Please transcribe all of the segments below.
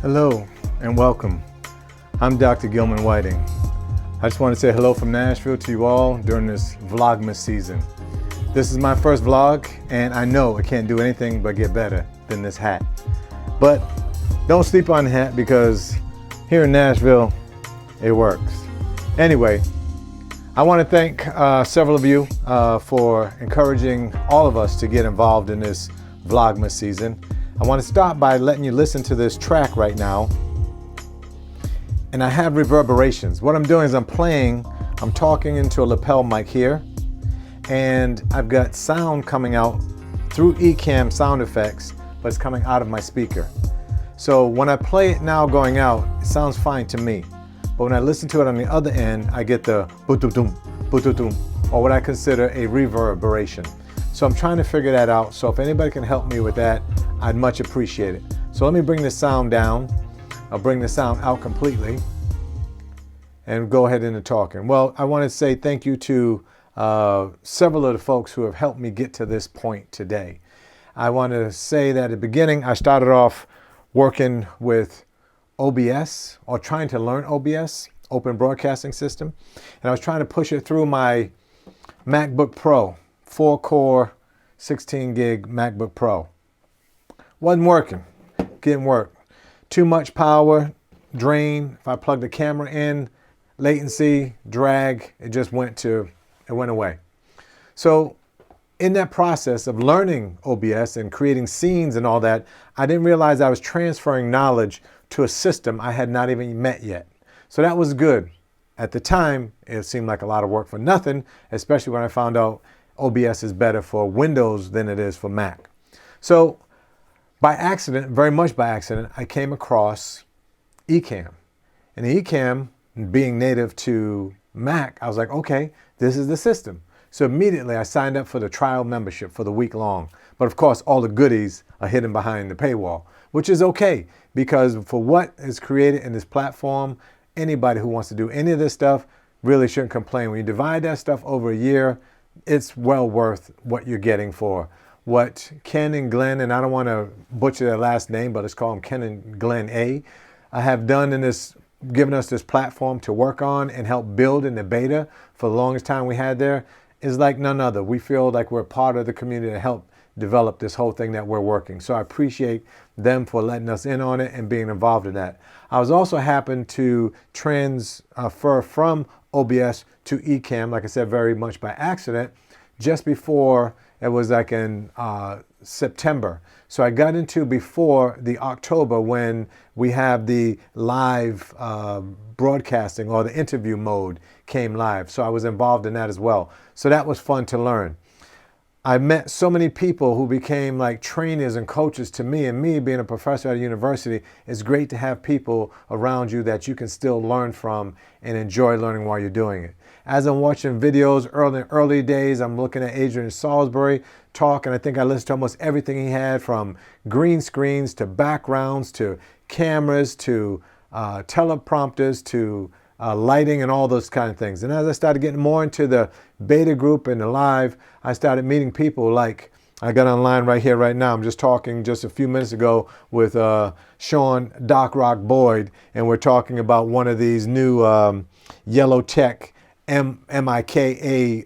Hello and welcome. I'm Dr. Gilman Whiting. I just want to say hello from Nashville to you all during this Vlogmas season. This is my first vlog and I know it can't do anything but get better than this hat. But don't sleep on the hat because here in Nashville, it works. Anyway, I want to thank several of you for encouraging all of us to get involved in this Vlogmas season. I want to start by letting you listen to this track right now. And I have reverberations. What I'm doing is I'm talking into a lapel mic here, and I've got sound coming out through Ecamm sound effects, but it's coming out of my speaker. So when I play it now going out, it sounds fine to me. But when I listen to it on the other end, I get the boo-doo-doom, boo-doo-doom, or what I consider a reverberation. So I'm trying to figure that out. So if anybody can help me with that, I'd much appreciate it. So let me bring the sound down. I'll bring the sound out completely and go ahead into talking. Well, I want to say thank you to several of the folks who have helped me get to this point today. I want to say that at the beginning, I started off working with OBS, or trying to learn OBS, Open Broadcasting System. And I was trying to push it through my MacBook Pro, 4-core, 16 gig MacBook Pro. Wasn't working, didn't work. Too much power drain. If I plugged the camera in, latency, drag, it went away. So in that process of learning OBS and creating scenes and all that, I didn't realize I was transferring knowledge to a system I had not even met yet. So that was good. At the time, it seemed like a lot of work for nothing, especially when I found out OBS is better for Windows than it is for Mac. So by accident, very much by accident, I came across Ecamm. And Ecamm, being native to Mac, I was like, okay, this is the system. So immediately I signed up for the trial membership for the week long. But of course, all the goodies are hidden behind the paywall, which is okay, because for what is created in this platform, anybody who wants to do any of this stuff really shouldn't complain. When you divide that stuff over a year, it's well worth what you're getting for what Ken and Glenn, and I don't want to butcher their last name, but let's call them Ken and Glenn A, have done in this, given us this platform to work on and help build in the beta for the longest time we had there, is like none other. We feel like we're part of the community to help develop this whole thing that we're working. So I appreciate them for letting us in on it and being involved in that. I was also happened to transfer from OBS to Ecamm, like I said, very much by accident, just before it was like in September. So I got into before the October when we have the live broadcasting, or the interview mode came live. So I was involved in that as well. So that was fun to learn. I met so many people who became like trainers and coaches to me, and me being a professor at a university, it's great to have people around you that you can still learn from and enjoy learning while you're doing it. As I'm watching videos early days, I'm looking at Adrian Salisbury talk, and I think I listened to almost everything he had, from green screens to backgrounds to cameras to teleprompters to lighting and all those kind of things. And as I started getting more into the beta group and the live, I started meeting people like I got online right here, right now. I'm just talking just a few minutes ago with Sean Doc Rock Boyd, and we're talking about one of these new yellow tech MIKA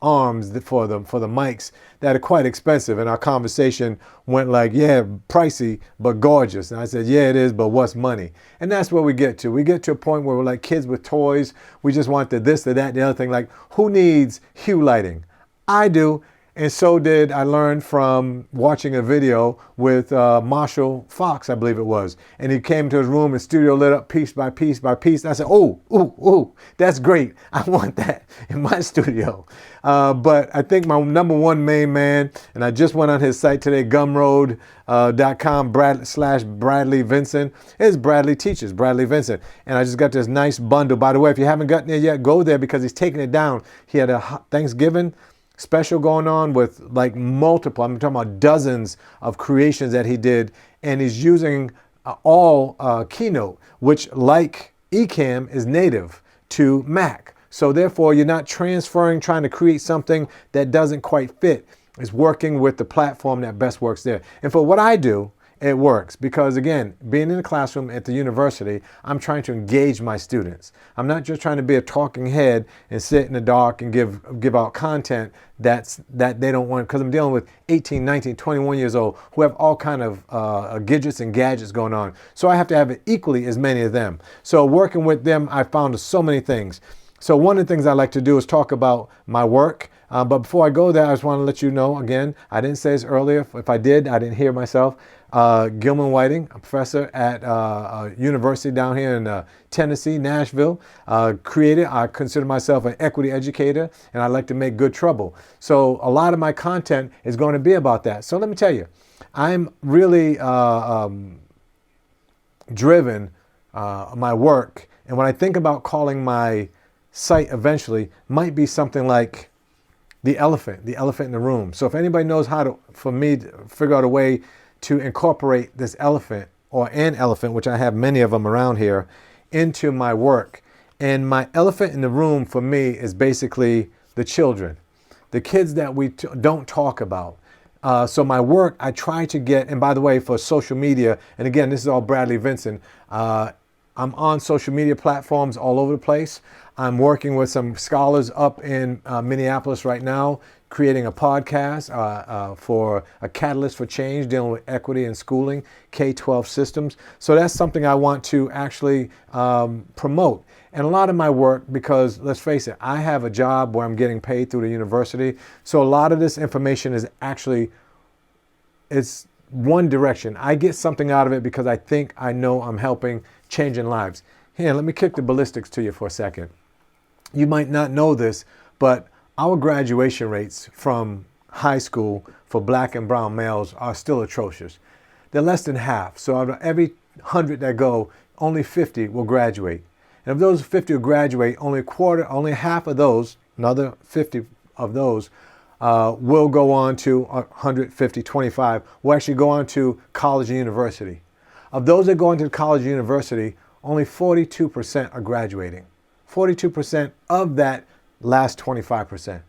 arms for the mics that are quite expensive. And our conversation went like, yeah, pricey, but gorgeous. And I said, yeah, it is, but what's money? And that's where we get to. We get to a point where we're like kids with toys. We just want the this, the that, the other thing. Like, who needs hue lighting? I do. And so did I learn from watching a video with Marshall Fox, I believe it was. And he came to his room and studio lit up piece by piece by piece. And I said, ooh, that's great. I want that in my studio. But I think my number one main man, and I just went on his site today, gumroad.com /Bradley Vincent, is Bradley Teaches, Bradley Vincent. And I just got this nice bundle. By the way, if you haven't gotten it yet, go there because he's taking it down. He had a Thanksgiving special going on with like multiple, I'm talking about dozens of creations that he did, and he's using all Keynote, which, like Ecamm, is native to Mac. So therefore, you're not transferring, trying to create something that doesn't quite fit. It's working with the platform that best works there. And for what I do, it works because, again, being in the classroom at the university, I'm trying to engage my students. I'm not just trying to be a talking head and sit in the dark and give out content that they don't want, because I'm dealing with 18, 19, 21 years old who have all kind of gadgets and gadgets going on. So I have to have equally as many of them. So working with them, I found so many things. So one of the things I like to do is talk about my work. But before I go there, I just want to let you know, again, I didn't say this earlier. If I did, I didn't hear myself. Gilman Whiting, a professor at a university down here in Tennessee, Nashville, I consider myself an equity educator, and I like to make good trouble. So a lot of my content is going to be about that. So let me tell you, I'm really driven my work. And when I think about calling my site eventually, might be something like the elephant in the room. So if anybody knows for me to figure out a way to incorporate this elephant or an elephant, which I have many of them around here, into my work. And my elephant in the room for me is basically the children, the kids that we don't talk about. So my work, I try to get, and by the way, for social media, and again, this is all Bradley Vincent, I'm on social media platforms all over the place. I'm working with some scholars up in Minneapolis right now, creating a podcast for a catalyst for change, dealing with equity in schooling, K-12 systems. So that's something I want to actually promote. And a lot of my work, because let's face it, I have a job where I'm getting paid through the university. So a lot of this information is actually, it's one direction. I get something out of it because I think I know I'm helping changing lives. Here, let me kick the ballistics to you for a second. You might not know this, but our graduation rates from high school for black and brown males are still atrocious. They're less than half. So out of every 100 that go, only 50 will graduate. And of those 50 who graduate, only half of those, another 50 of those, will go on to 150, 25, will actually go on to college and university. Of those that go into college and university, only 42% are graduating. 42% of that last 25%.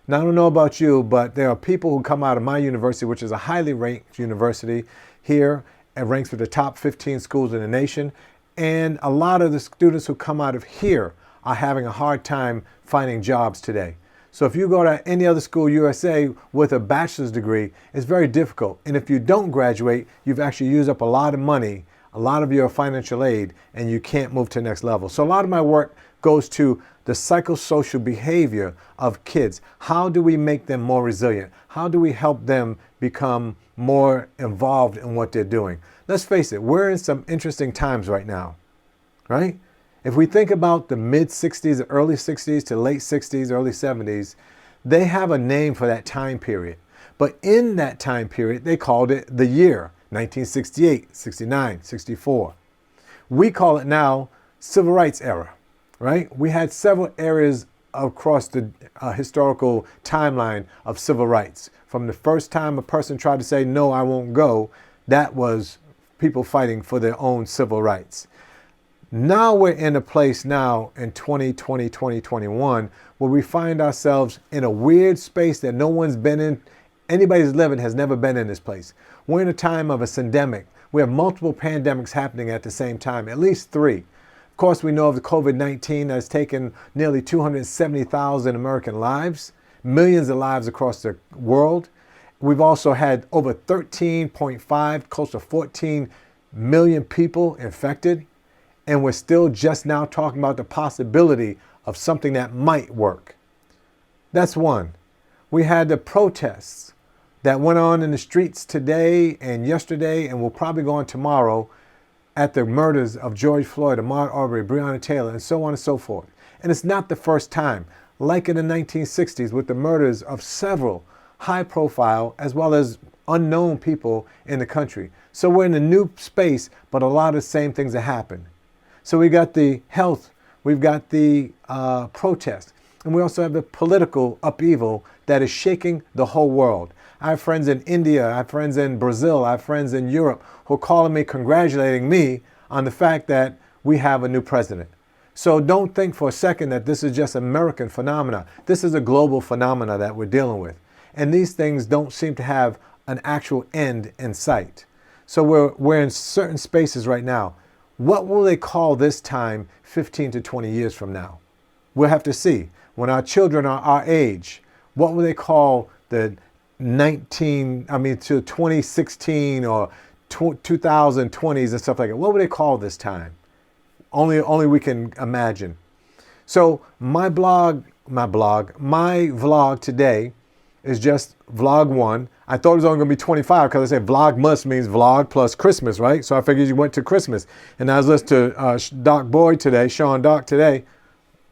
Now, I don't know about you, but there are people who come out of my university, which is a highly ranked university here. It ranks with the top 15 schools in the nation. And a lot of the students who come out of here are having a hard time finding jobs today. So if you go to any other school USA with a bachelor's degree, it's very difficult. And if you don't graduate, you've actually used up a lot of money, a lot of your financial aid, and you can't move to the next level. So a lot of my work goes to the psychosocial behavior of kids. How do we make them more resilient? How do we help them become more involved in what they're doing? Let's face it, we're in some interesting times right now, right? If we think about the mid-60s, early 60s to late 60s, early 70s, they have a name for that time period. But in that time period, they called it the year, 1968, 69, 64. We call it now Civil Rights era, right? We had several areas across the historical timeline of civil rights. From the first time a person tried to say, no, I won't go, that was people fighting for their own civil rights. Now we're in a place now in 2020, 2021, where we find ourselves in a weird space that no one's been in. Anybody who's living has never been in this place. We're in a time of a syndemic. We have multiple pandemics happening at the same time, at least 3. Of course, we know of the COVID-19 that has taken nearly 270,000 American lives, millions of lives across the world. We've also had over 13.5, close to 14 million people infected. And we're still just now talking about the possibility of something that might work. That's one. We had the protests that went on in the streets today and yesterday and will probably go on tomorrow at the murders of George Floyd, Ahmaud Arbery, Breonna Taylor, and so on and so forth. And it's not the first time, like in the 1960s with the murders of several high-profile as well as unknown people in the country. So we're in a new space, but a lot of the same things that happen. So we got the health, we've got the protest, and we also have the political upheaval that is shaking the whole world. I have friends in India, I have friends in Brazil, I have friends in Europe who are calling me, congratulating me on the fact that we have a new president. So don't think for a second that this is just American phenomena. This is a global phenomena that we're dealing with. And these things don't seem to have an actual end in sight. So we're in certain spaces right now. What will they call this time 15 to 20 years from now? We'll have to see. When our children are our age, what will they call the to 2016 or 2020s and stuff like that? What would they call this time? Only we can imagine. So my vlog today is just vlog 1. I thought it was only going to be 25 because I said Vlogmas means vlog plus Christmas, right? So I figured you went to Christmas. And I was listening to Doc Boyd today, Sean Doc today.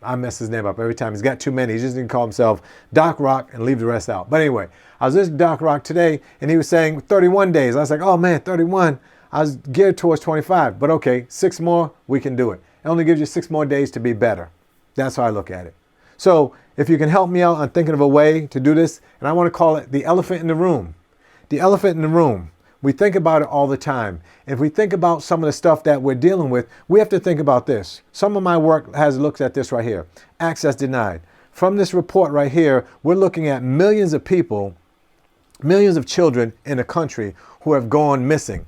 I mess his name up every time. He's got too many. He just didn't call himself Doc Rock and leave the rest out. But anyway, I was listening to Doc Rock today and he was saying 31 days. I was like, oh man, 31. I was geared towards 25. But okay, 6 more, we can do it. It only gives you 6 more days to be better. That's how I look at it. So if you can help me out on thinking of a way to do this, and I want to call it the elephant in the room. The elephant in the room. We think about it all the time. If we think about some of the stuff that we're dealing with, we have to think about this. Some of my work has looked at this right here. Access denied. From this report right here, we're looking at millions of people, millions of children in the country who have gone missing.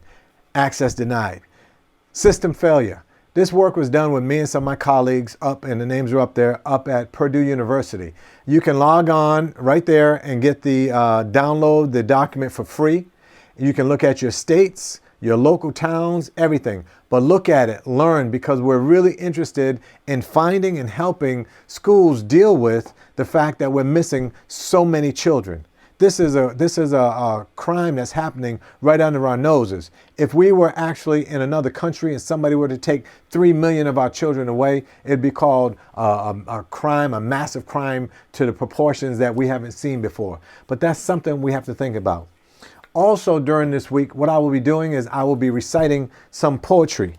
Access denied. System failure. This work was done with me and some of my colleagues up, and the names are up there, up at Purdue University. You can log on right there and get the download the document for free. You can look at your states, your local towns, everything. But look at it, learn, because we're really interested in finding and helping schools deal with the fact that we're missing so many children. This is a crime that's happening right under our noses. If we were actually in another country and somebody were to take 3 million of our children away, it'd be called a crime, a massive crime to the proportions that we haven't seen before. But that's something we have to think about. Also during this week, what I will be doing is I will be reciting some poetry,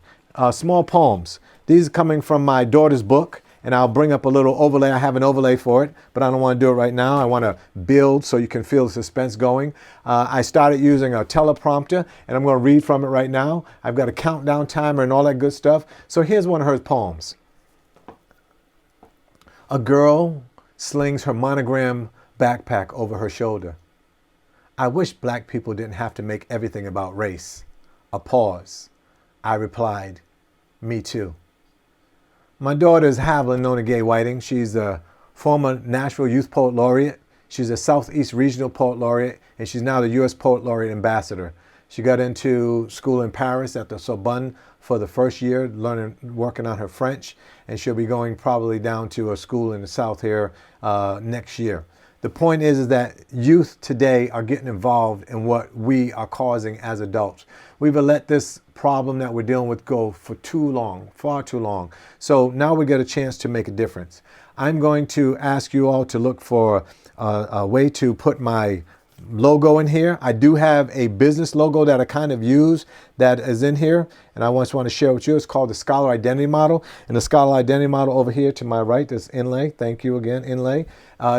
small poems. These are coming from my daughter's book. And I'll bring up a little overlay. I have an overlay for it, but I don't want to do it right now. I want to build so you can feel the suspense going. I started using a teleprompter, and I'm going to read from it right now. I've got a countdown timer and all that good stuff. So here's one of her poems. A girl slings her monogram backpack over her shoulder. I wish black people didn't have to make everything about race. A pause. I replied, me too. My daughter is Haviland Nona Gay Whiting. She's a former Nashville Youth Poet Laureate. She's a Southeast Regional Poet Laureate, and she's now the U.S. Poet Laureate Ambassador. She got into school in Paris at the Sorbonne for the first year, working on her French, and she'll be going probably down to a school in the South here next year. The point is that youth today are getting involved in what we are causing as adults. We've let this problem that we're dealing with go for too long, far too long. So now we get a chance to make a difference. I'm going to ask you all to look for a way to put my logo in here. I do have a business logo that I kind of use that is in here, and I just want to share with you. It's called the Scholar Identity Model, and the Scholar Identity Model over here to my right, this inlay, thank you again, inlay,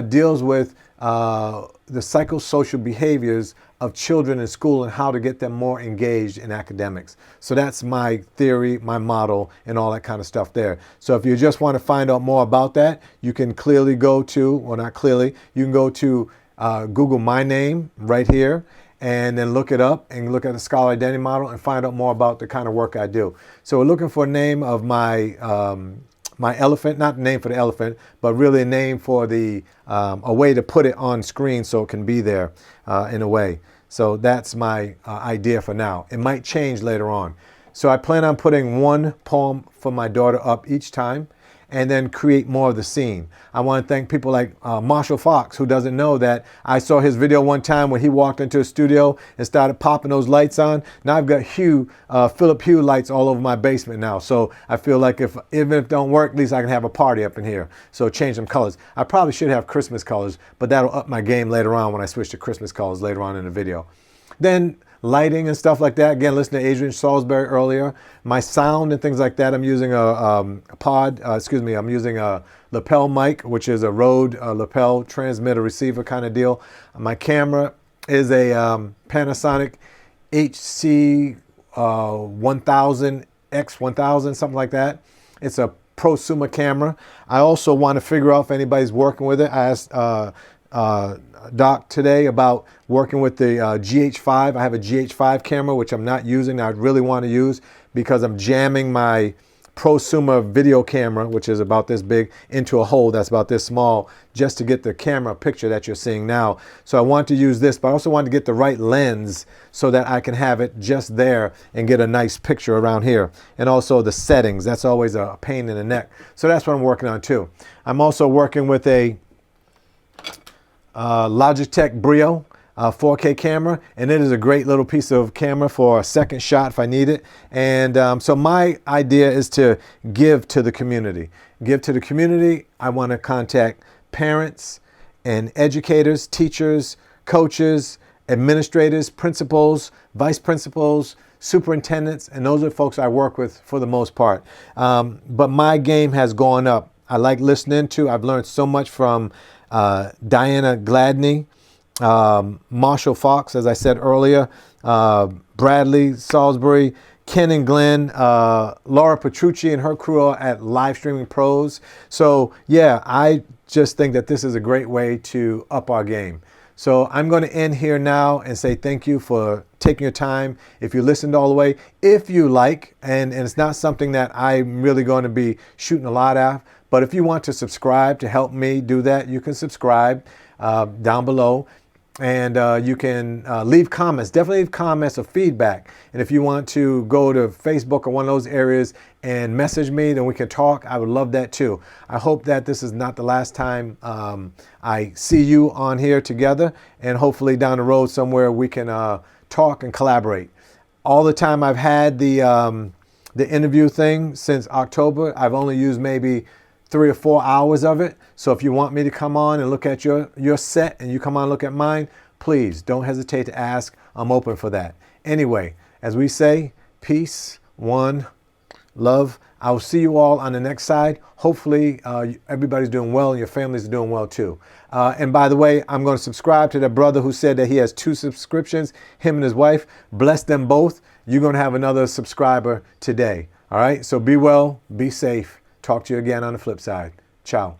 deals with the psychosocial behaviors of children in school and how to get them more engaged in academics. So that's my theory, my model, and all that kind of stuff there. So if you just want to find out more about that, you can clearly go to, well not clearly, you can go to Google my name right here and then look it up and look at the Scholar Identity Model and find out more about the kind of work I do. So we're looking for a name of my my elephant, not the name for the elephant, but really a name for the a way to put it on screen so it can be there in a way. So that's my idea for now. It might change later on. So I plan on putting one poem for my daughter up each time and then create more of the scene. I want to thank people like Marshall Fox, who doesn't know that I saw his video one time when he walked into a studio and started popping those lights on. Now I've got Philip Hue lights all over my basement now. So I feel like even if it don't work, at least I can have a party up in here. So change some colors. I probably should have Christmas colors, but that'll up my game later on when I switch to Christmas colors later on in the video. Then lighting and stuff like that. Again, listen to Adrian Salisbury earlier. My sound and things like that, I'm using I'm using a lapel mic, which is a Rode lapel transmitter receiver kind of deal. My camera is a Panasonic HC 1000 X1000, something like that. It's a prosumer camera. I also want to figure out if anybody's working with it. I asked Doc today about working with the GH5. I have a GH5 camera, which I'm not using. I really want to use because I'm jamming my prosumer video camera, which is about this big, into a hole that's about this small, just to get the camera picture that you're seeing now. So I want to use this, but I also want to get the right lens so that I can have it just there and get a nice picture around here. And also the settings, that's always a pain in the neck. So that's what I'm working on too. I'm also working with a Logitech Brio 4K camera, and it is a great little piece of camera for a second shot if I need it. And so my idea is to give to the community. Give to the community. I want to contact parents and educators, teachers, coaches, administrators, principals, vice principals, superintendents, and those are the folks I work with for the most part. But my game has gone up. I like listening to. I've learned so much from Diana Gladney, Marshall Fox, as I said earlier, Bradley Salisbury, Ken and Glenn, Laura Petrucci and her crew at Live Streaming Pros. So yeah, I just think that this is a great way to up our game. So I'm going to end here now and say thank you for taking your time. If you listened all the way, if you like, and it's not something that I'm really going to be shooting a lot at, but if you want to subscribe to help me do that, you can subscribe down below. And you can leave comments, definitely leave comments or feedback. And if you want to go to Facebook or one of those areas and message me, then we can talk. I would love that too. I hope that this is not the last time I see you on here together, and hopefully down the road somewhere we can talk and collaborate. All the time I've had the interview thing since October, I've only used maybe 3 or 4 hours of it. So if you want me to come on and look at your set and you come on and look at mine, please don't hesitate to ask. I'm open for that. Anyway, as we say, peace, one, love. I will see you all on the next side. Hopefully everybody's doing well and your families are doing well too. And by the way, I'm going to subscribe to that brother who said that he has 2 subscriptions, him and his wife. Bless them both. You're going to have another subscriber today. All right, so be well, be safe. Talk to you again on the flip side. Ciao.